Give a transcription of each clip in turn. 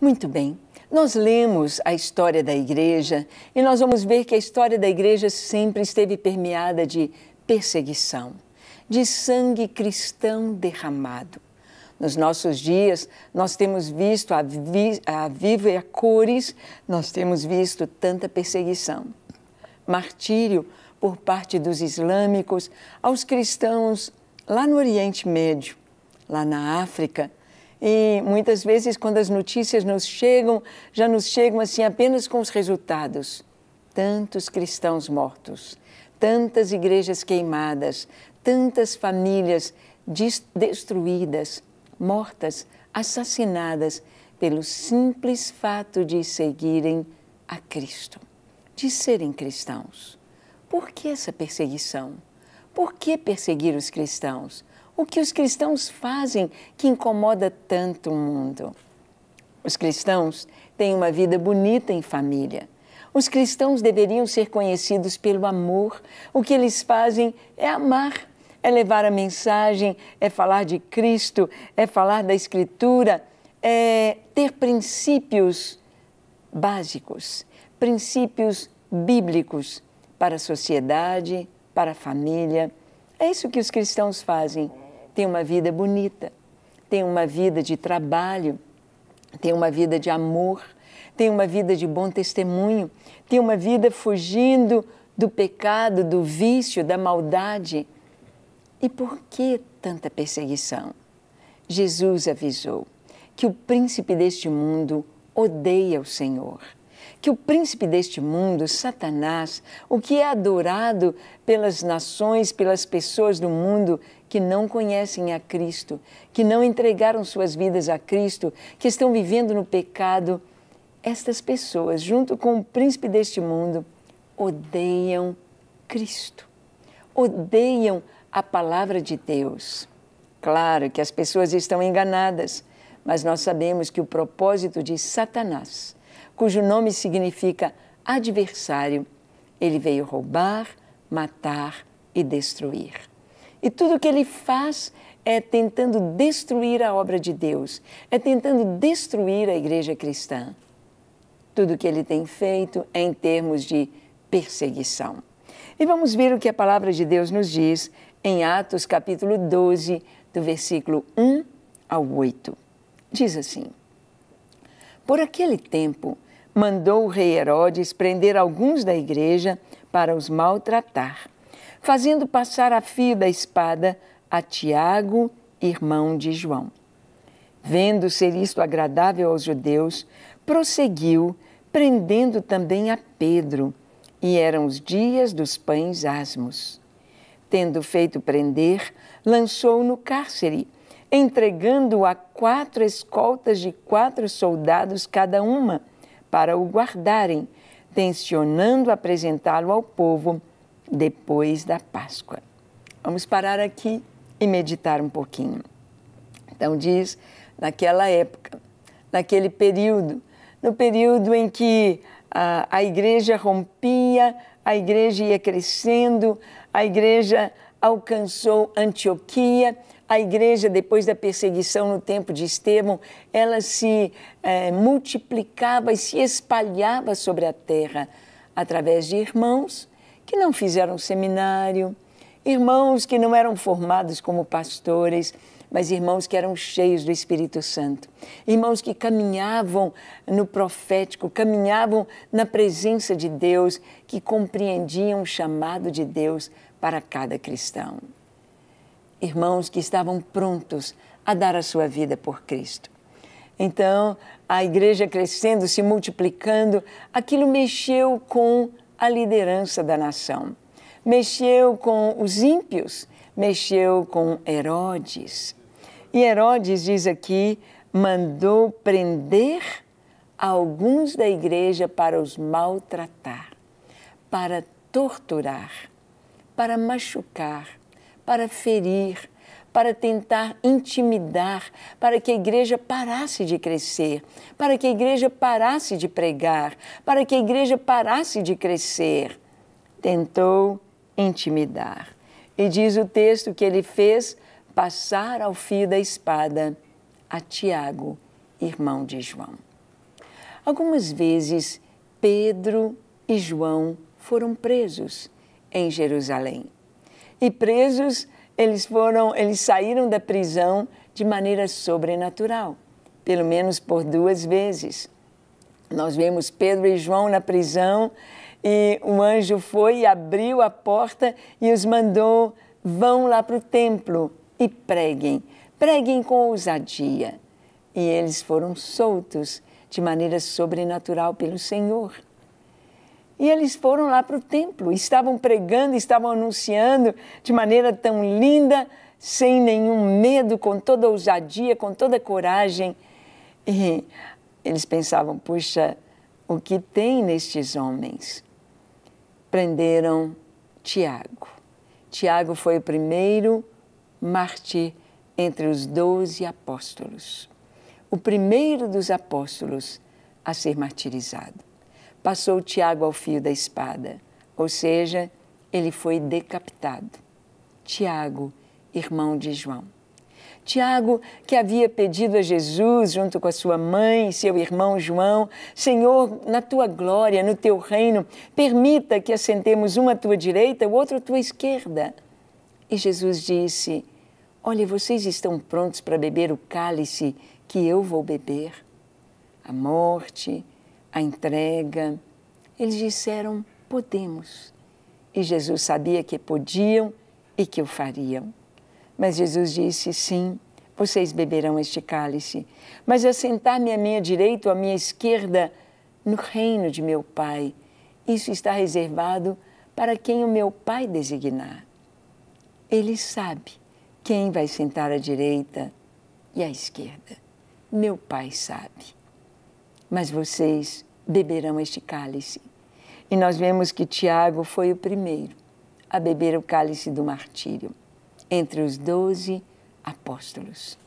Muito bem, nós lemos a história da igreja e nós vamos ver que a história da igreja sempre esteve permeada de perseguição, de sangue cristão derramado. Nos nossos dias, nós temos visto a viva e a cores, nós temos visto tanta perseguição. Martírio por parte dos islâmicos aos cristãos lá no Oriente Médio, lá na África. E muitas vezes, quando as notícias nos chegam, já nos chegam assim apenas com os resultados. Tantos cristãos mortos, tantas igrejas queimadas, tantas famílias destruídas, mortas, assassinadas pelo simples fato de seguirem a Cristo, de serem cristãos. Por que essa perseguição? Por que perseguir os cristãos? O que os cristãos fazem que incomoda tanto o mundo? Os cristãos têm uma vida bonita em família. Os cristãos deveriam ser conhecidos pelo amor. O que eles fazem é amar, é levar a mensagem, é falar de Cristo, é falar da Escritura, é ter princípios básicos, princípios bíblicos para a sociedade, para a família. É isso que os cristãos fazem. Tem uma vida bonita, tem uma vida de trabalho, tem uma vida de amor, tem uma vida de bom testemunho, tem uma vida fugindo do pecado, do vício, da maldade. E por que tanta perseguição? Jesus avisou que o príncipe deste mundo odeia o Senhor, que o príncipe deste mundo, Satanás, o que é adorado pelas nações, pelas pessoas do mundo que não conhecem a Cristo, que não entregaram suas vidas a Cristo, que estão vivendo no pecado, estas pessoas, junto com o príncipe deste mundo, odeiam Cristo, odeiam a palavra de Deus. Claro que as pessoas estão enganadas, mas nós sabemos que o propósito de Satanás, cujo nome significa adversário, ele veio roubar, matar e destruir. E tudo o que ele faz é tentando destruir a obra de Deus, é tentando destruir a igreja cristã. Tudo o que ele tem feito é em termos de perseguição. E vamos ver o que a palavra de Deus nos diz em Atos capítulo 12, do versículo 1 ao 8. Diz assim: Por aquele tempo, mandou o rei Herodes prender alguns da igreja para os maltratar, fazendo passar a fio da espada a Tiago, irmão de João. Vendo ser isto agradável aos judeus, prosseguiu, prendendo também a Pedro, e eram os dias dos pães asmos. Tendo feito prender, lançou-o no cárcere, entregando-o a 4 escoltas de 4 soldados cada uma, para o guardarem, tencionando apresentá-lo ao povo depois da Páscoa. Vamos parar aqui e meditar um pouquinho. Então diz, naquela época, naquele período, no período em que a igreja rompia, a igreja ia crescendo, a igreja alcançou Antioquia, a igreja, depois da perseguição no tempo de Estevão, ela se multiplicava e se espalhava sobre a terra através de irmãos que não fizeram seminário, irmãos que não eram formados como pastores, mas irmãos que eram cheios do Espírito Santo, irmãos que caminhavam no profético, caminhavam na presença de Deus, que compreendiam o chamado de Deus para cada cristão. Irmãos que estavam prontos a dar a sua vida por Cristo. Então, a igreja crescendo, se multiplicando, aquilo mexeu com a liderança da nação, mexeu com os ímpios, mexeu com Herodes. E Herodes, diz aqui, mandou prender alguns da igreja para os maltratar, para torturar, para machucar, para ferir, para tentar intimidar, para que a igreja parasse de crescer, para que a igreja parasse de pregar, para que a igreja parasse de crescer. Tentou intimidar. E diz o texto que ele fez passar ao fio da espada a Tiago, irmão de João. Algumas vezes, Pedro e João foram presos em Jerusalém. E presos, eles saíram da prisão de maneira sobrenatural, pelo menos por 2 vezes. Nós vemos Pedro e João na prisão e um anjo foi e abriu a porta e os mandou: vão lá para o templo e preguem com ousadia. E eles foram soltos de maneira sobrenatural pelo Senhor. E eles foram lá para o templo, estavam pregando, estavam anunciando de maneira tão linda, sem nenhum medo, com toda ousadia, com toda coragem. E eles pensavam: puxa, o que tem nestes homens? Prenderam Tiago. Tiago foi o primeiro mártir entre os 12 apóstolos. O primeiro dos apóstolos a ser martirizado. Passou Tiago ao fio da espada, ou seja, ele foi decapitado. Tiago, irmão de João. Tiago, que havia pedido a Jesus, junto com a sua mãe e seu irmão João: Senhor, na tua glória, no teu reino, permita que assentemos um à tua direita, o outro à tua esquerda. E Jesus disse: olha, vocês estão prontos para beber o cálice que eu vou beber? A morte, a entrega. Eles disseram: podemos. E Jesus sabia que podiam e que o fariam. Mas Jesus disse: sim, vocês beberão este cálice, mas assentar-me à minha direita ou à minha esquerda no reino de meu Pai, isso está reservado para quem o meu Pai designar. Ele sabe quem vai sentar à direita e à esquerda. Meu Pai sabe. Mas vocês beberão este cálice. E nós vemos que Tiago foi o primeiro a beber o cálice do martírio, entre os 12 apóstolos.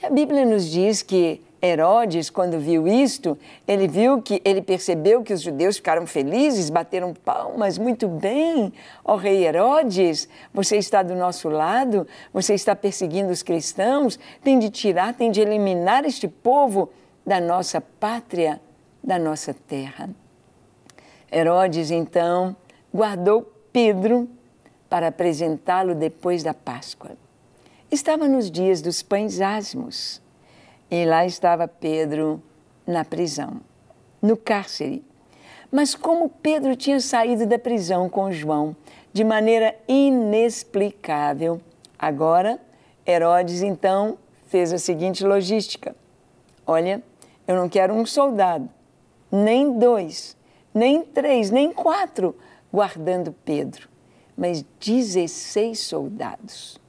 E a Bíblia nos diz que Herodes, quando viu isto, ele percebeu que os judeus ficaram felizes, bateram palmas: muito bem, ó rei Herodes, você está do nosso lado, você está perseguindo os cristãos, tem de tirar, tem de eliminar este povo da nossa pátria, da nossa terra. Herodes, então, guardou Pedro para apresentá-lo depois da Páscoa. Estava nos dias dos pães asmos e lá estava Pedro na prisão, no cárcere. Mas como Pedro tinha saído da prisão com João de maneira inexplicável, agora Herodes então fez a seguinte logística: olha, eu não quero um soldado, nem 2, nem 3, nem 4 guardando Pedro, mas 16 soldados,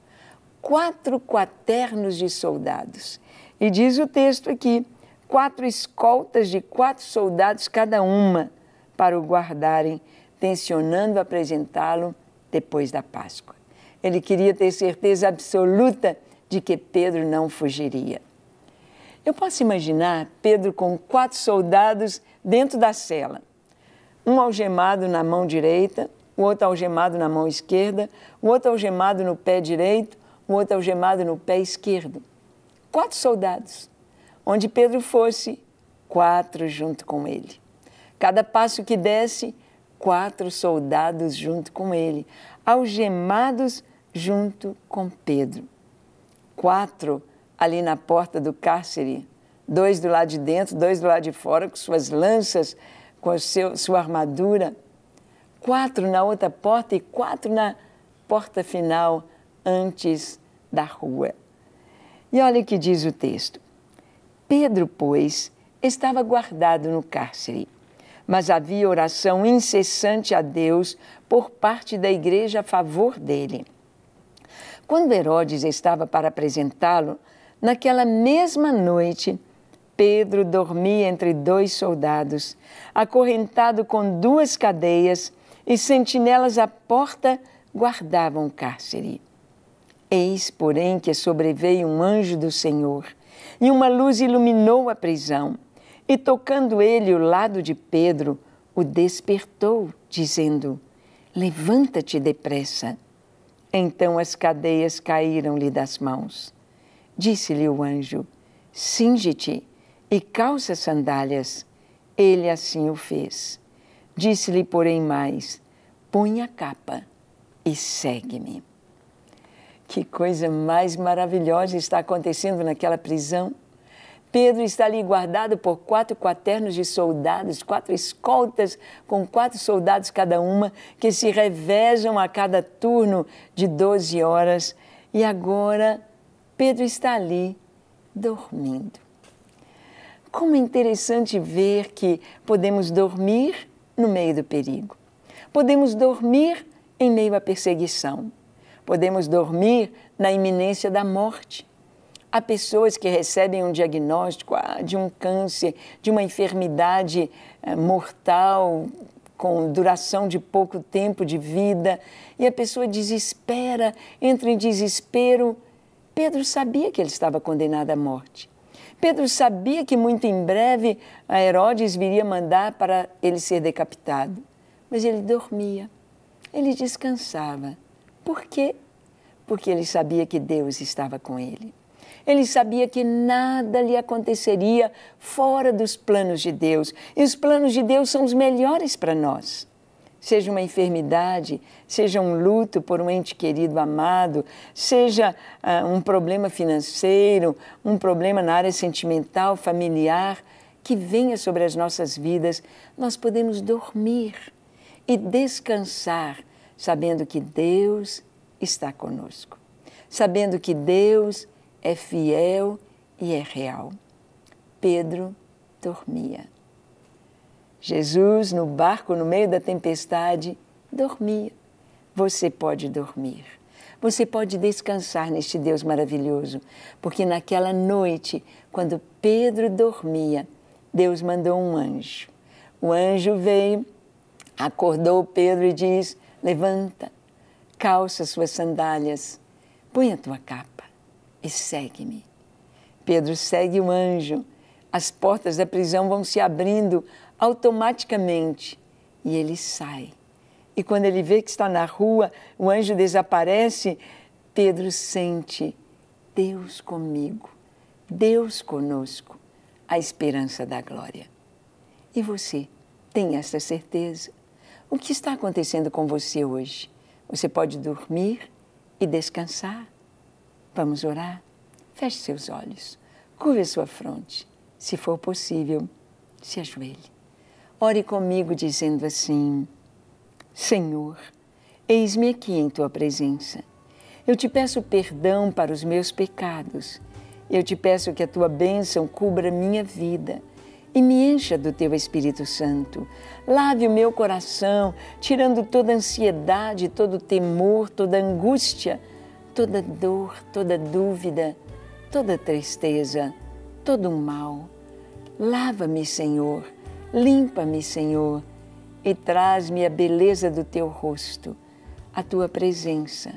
4 quaternos de soldados. E diz o texto aqui: 4 escoltas de 4 soldados cada uma, para o guardarem, tencionando apresentá-lo depois da Páscoa. Ele queria ter certeza absoluta de que Pedro não fugiria. Eu posso imaginar Pedro com 4 soldados dentro da cela, um algemado na mão direita, o outro algemado na mão esquerda, o outro algemado no pé direito, o outro algemado no pé esquerdo. 4 soldados. Onde Pedro fosse, 4 junto com ele. Cada passo que desse, 4 soldados junto com ele, algemados junto com Pedro. 4 ali na porta do cárcere, 2 do lado de dentro, 2 do lado de fora, com suas lanças, com sua armadura. 4 na outra porta e 4 na porta final, antes da rua. E olha o que diz o texto. Pedro, pois, estava guardado no cárcere, mas havia oração incessante a Deus por parte da igreja a favor dele. Quando Herodes estava para apresentá-lo, naquela mesma noite, Pedro dormia entre 2 soldados, acorrentado com 2 cadeias, e sentinelas à porta guardavam o cárcere. Eis, porém, que sobreveio um anjo do Senhor, e uma luz iluminou a prisão, e tocando ele o lado de Pedro, o despertou, dizendo: levanta-te depressa. Então as cadeias caíram-lhe das mãos. Disse-lhe o anjo: cinge-te e calça as sandálias. Ele assim o fez. Disse-lhe, porém, mais: põe a capa e segue-me. Que coisa mais maravilhosa está acontecendo naquela prisão. Pedro está ali guardado por 4 quaternos de soldados, 4 escoltas com 4 soldados cada uma, que se revezam a cada turno de 12 horas. E agora Pedro está ali, dormindo. Como é interessante ver que podemos dormir no meio do perigo. Podemos dormir em meio à perseguição. Podemos dormir na iminência da morte. Há pessoas que recebem um diagnóstico de um câncer, de uma enfermidade mortal, com duração de pouco tempo de vida, e a pessoa desespera, entra em desespero. Pedro sabia que ele estava condenado à morte. Pedro sabia que muito em breve a Herodes viria mandar para ele ser decapitado. Mas ele dormia, ele descansava. Por quê? Porque ele sabia que Deus estava com ele. Ele sabia que nada lhe aconteceria fora dos planos de Deus. E os planos de Deus são os melhores para nós. Seja uma enfermidade, seja um luto por um ente querido amado, seja um problema financeiro, um problema na área sentimental, familiar, que venha sobre as nossas vidas, nós podemos dormir e descansar, sabendo que Deus está conosco, sabendo que Deus é fiel e é real. Pedro dormia. Jesus, no barco, no meio da tempestade, dormia. Você pode dormir. Você pode descansar neste Deus maravilhoso, porque naquela noite, quando Pedro dormia, Deus mandou um anjo. O anjo veio, acordou Pedro e diz: levanta, calça suas sandálias, põe a tua capa e segue-me. Pedro segue o anjo. As portas da prisão vão se abrindo automaticamente e ele sai. E quando ele vê que está na rua, o anjo desaparece, Pedro sente Deus comigo, Deus conosco, a esperança da glória. E você tem essa certeza? O que está acontecendo com você hoje? Você pode dormir e descansar? Vamos orar? Feche seus olhos, curve a sua fronte. Se for possível, se ajoelhe. Ore comigo dizendo assim: Senhor, eis-me aqui em Tua presença. Eu te peço perdão para os meus pecados. Eu te peço que a Tua bênção cubra minha vida e me encha do Teu Espírito Santo. Lave o meu coração, tirando toda ansiedade, todo temor, toda angústia, toda dor, toda dúvida, toda tristeza, todo mal. Lava-me, Senhor, limpa-me, Senhor, e traz-me a beleza do Teu rosto, a Tua presença,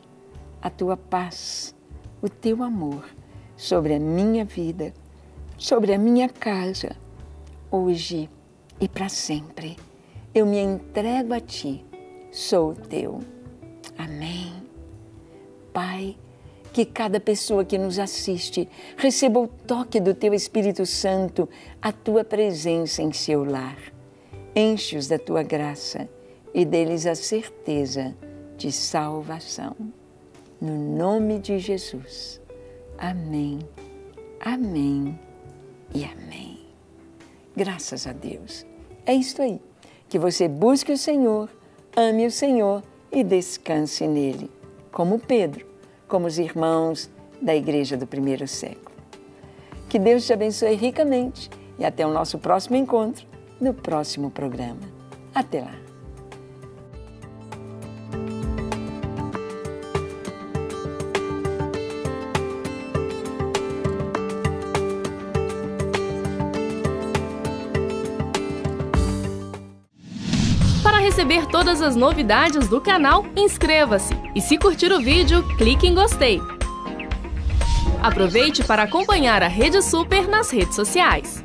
a Tua paz, o Teu amor sobre a minha vida, sobre a minha casa, hoje e para sempre. Eu me entrego a Ti, sou Teu. Amém. Pai, que cada pessoa que nos assiste receba o toque do Teu Espírito Santo, a Tua presença em seu lar. Enche-os da Tua graça e dê-lhes a certeza de salvação. No nome de Jesus. Amém, amém e amém. Graças a Deus. É isto aí. Que você busque o Senhor, ame o Senhor e descanse nele, como Pedro, como os irmãos da Igreja do primeiro século. Que Deus te abençoe ricamente e até o nosso próximo encontro no próximo programa. Até lá! Para receber todas as novidades do canal, inscreva-se e, se curtir o vídeo, clique em gostei. Aproveite para acompanhar a Rede Super nas redes sociais.